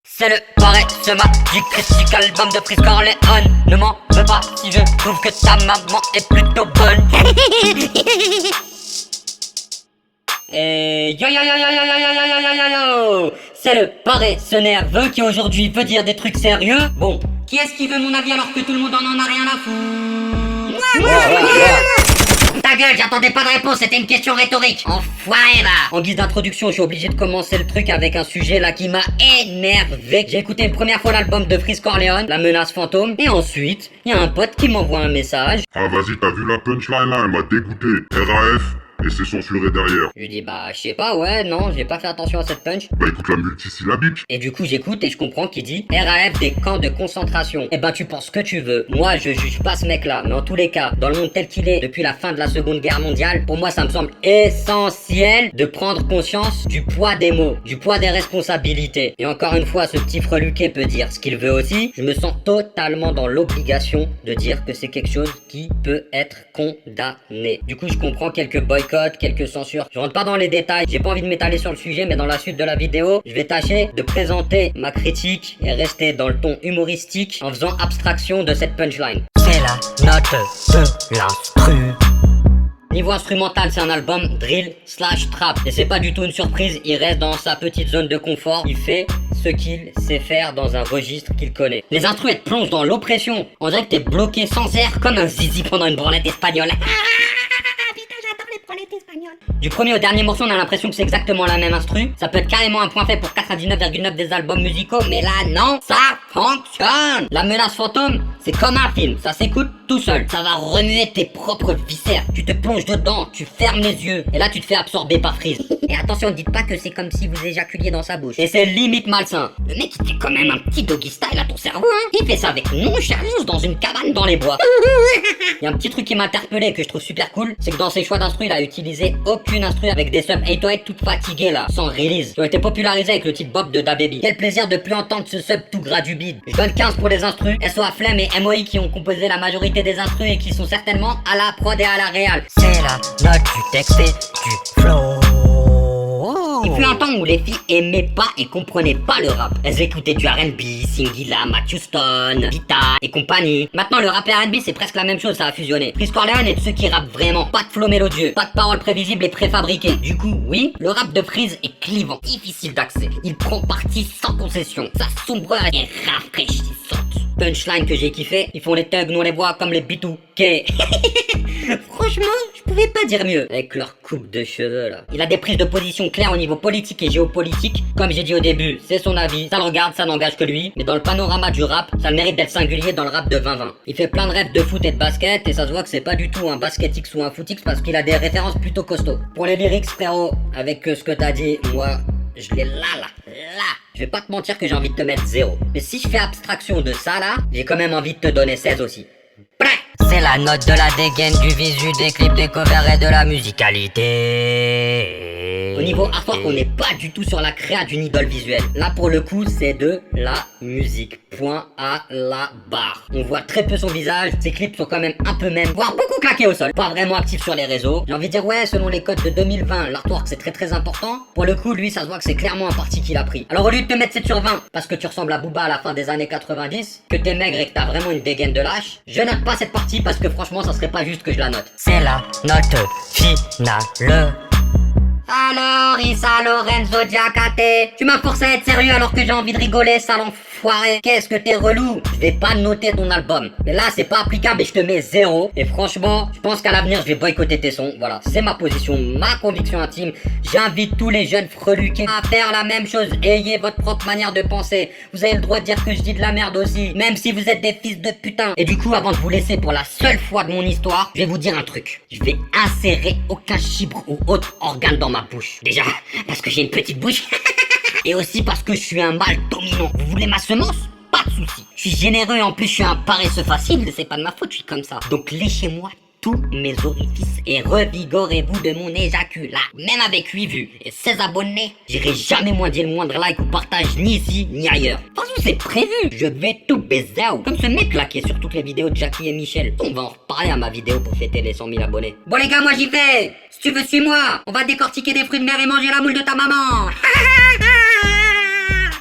C'est le pareil, ce magique critique album de Chris Corleone. Ne m'en veux pas si je trouve que ta maman est plutôt bonne. Et yo yo yo yo yo yo yo yo yo yo yo. C'est le paresseux nerveux qui aujourd'hui veut dire des trucs sérieux. Bon, qui est-ce qui veut mon avis alors que tout le monde en a rien à foutre? Ta gueule, j'attendais pas de réponse, c'était une question rhétorique. Enfoiré va. En guise d'introduction, je suis obligé de commencer le truc avec un sujet là qui m'a énervé. J'ai écouté une première fois l'album de Chris Corleone, La Menace Fantôme, et ensuite, il y a un pote qui m'envoie un message. Ah vas-y, t'as vu la punchline là, elle m'a dégoûté. RAF, et c'est censuré derrière. Je lui dis bah je sais pas, ouais, non, j'ai pas fait attention à cette punch. Bah écoute la multisyllabique. Et du coup j'écoute et je comprends qu'il dit RAF des camps de concentration. Eh ben tu penses ce que tu veux. Moi je juge pas ce mec là, mais en tous les cas, dans le monde tel qu'il est depuis la fin de la Seconde Guerre mondiale, pour moi ça me semble essentiel de prendre conscience du poids des mots, du poids des responsabilités. Et encore une fois, ce petit freluquet peut dire ce qu'il veut aussi. Je me sens totalement dans l'obligation de dire que c'est quelque chose qui peut être condamné. Du coup je comprends quelques boycotts, quelques censures. Je rentre pas dans les détails, j'ai pas envie de m'étaler sur le sujet, mais dans la suite de la vidéo, je vais tâcher de présenter ma critique et rester dans le ton humoristique en faisant abstraction de cette punchline. C'est la note de l'instru. Niveau instrumental, c'est un album drill / trap. Et c'est pas du tout une surprise, il reste dans sa petite zone de confort. Il fait ce qu'il sait faire dans un registre qu'il connaît. Les instrus, elles te plongent dans l'oppression. On dirait que t'es bloqué sans air comme un zizi pendant une branlette espagnole. Du premier au dernier morceau, on a l'impression que c'est exactement la même instru. Ça peut être carrément un point fait pour 99,9 des albums musicaux, mais là non, ça fonctionne. La Menace Fantôme, c'est comme un film, ça s'écoute tout seul. Ça va remuer tes propres viscères. Tu te plonges dedans, tu fermes les yeux, et là tu te fais absorber par Freeze. Et attention, dites pas que c'est comme si vous éjaculiez dans sa bouche. Et c'est limite malsain. Le mec il fait quand même un petit doggy style à ton cerveau, hein. Il fait ça avec nonchalance dans une cabane dans les bois. Il y a un petit truc qui m'a interpellé et que je trouve super cool, c'est que dans ses choix d'instru, il a utilisé aucune instru avec des subs 808 toutes fatiguées là, sans release, qui ont été popularisés avec le titre Bob de DaBaby. Quel plaisir de plus entendre ce sub tout gras du bide. Je donne 15 pour les instrus, SOA Flemme et MOI qui ont composé la majorité des instrus et qui sont certainement à la prod et à la réal. C'est la note du texte et du flow. Il fut un temps où les filles aimaient pas et comprenaient pas le rap. Elles écoutaient du R&B, Singila, Matt Houston, Vita et compagnie. Maintenant le rap et R&B c'est presque la même chose, ça a fusionné. Chris Corleone est de ceux qui rappent vraiment. Pas de flow mélodieux, pas de paroles prévisibles et préfabriquées. Du coup, oui, le rap de Freeze est clivant, difficile d'accès. Il prend parti sans concession. Sa sombreur est rafraîchissante. Punchline que j'ai kiffé, ils font les thugs, nous on les voit comme les B2K. Franchement, je pouvais pas dire mieux. Avec leur coupe de cheveux là. Il a des prises de position claires au niveau politique et géopolitique. Comme j'ai dit au début, c'est son avis, ça le regarde, ça n'engage que lui. Mais dans le panorama du rap, ça le mérite d'être singulier dans le rap de 2020. Il fait plein de rêves de foot et de basket et ça se voit que c'est pas du tout un basket X ou un foot X parce qu'il a des références plutôt costauds. Pour les lyrics frérot, avec ce que t'as dit, moi, je l'ai là. Je vais pas te mentir que j'ai envie de te mettre 0. Mais si je fais abstraction de ça là, j'ai quand même envie de te donner 16 aussi. Prêt? C'est la note de la dégaine, du visu, des clips, des covers et de la musicalité. Au niveau artwork, on n'est pas du tout sur la créa d'une idole visuelle. Là pour le coup, c'est de la musique. Point à la barre. On voit très peu son visage, ses clips sont quand même un peu même, voire beaucoup claqués au sol. Pas vraiment actif sur les réseaux. J'ai envie de dire ouais, selon les codes de 2020, l'artwork c'est très important. Pour le coup, lui, ça se voit que c'est clairement un parti qu'il a pris. Alors au lieu de te mettre 7 sur 20, parce que tu ressembles à Booba à la fin des années 90, que t'es maigre et que t'as vraiment une dégaine de lâche, je note pas cette partie parce que franchement, ça serait pas juste que je la note. C'est la note finale. Alors, Issa Lorenzo Diakate, tu m'as forcé à être sérieux alors que j'ai envie de rigoler, sale enfoiré. Qu'est-ce que t'es relou. Je vais pas noter ton album. Mais là, c'est pas applicable et je te mets 0. Et franchement, je pense qu'à l'avenir, je vais boycotter tes sons. Voilà, c'est ma position, ma conviction intime. J'invite tous les jeunes freluqués à faire la même chose. Ayez votre propre manière de penser. Vous avez le droit de dire que je dis de la merde aussi, même si vous êtes des fils de putain. Et du coup, avant de vous laisser pour la seule fois de mon histoire, je vais vous dire un truc. Je vais insérer aucun chibre ou autre organe dans ma bouche. Déjà, parce que j'ai une petite bouche. Et aussi parce que je suis un mâle dominant. Vous voulez ma semence? Pas de soucis. Je suis généreux et en plus je suis un paresseux facile. C'est pas de ma faute, je suis comme ça. Donc léchez-moi tous mes orifices et revigorez-vous de mon éjaculat. Même avec 8 vues et 16 abonnés, j'irai jamais moins dire le moindre like ou partage ni ici ni ailleurs. De toute façon c'est prévu, je vais tout baiser. Comme ce mec là qui est sur toutes les vidéos de Jackie et Michel. On va en reparler à ma vidéo pour fêter les 100 000 abonnés. Bon les gars, moi j'y vais. Si tu veux suis-moi, on va décortiquer des fruits de mer et manger la moule de ta maman.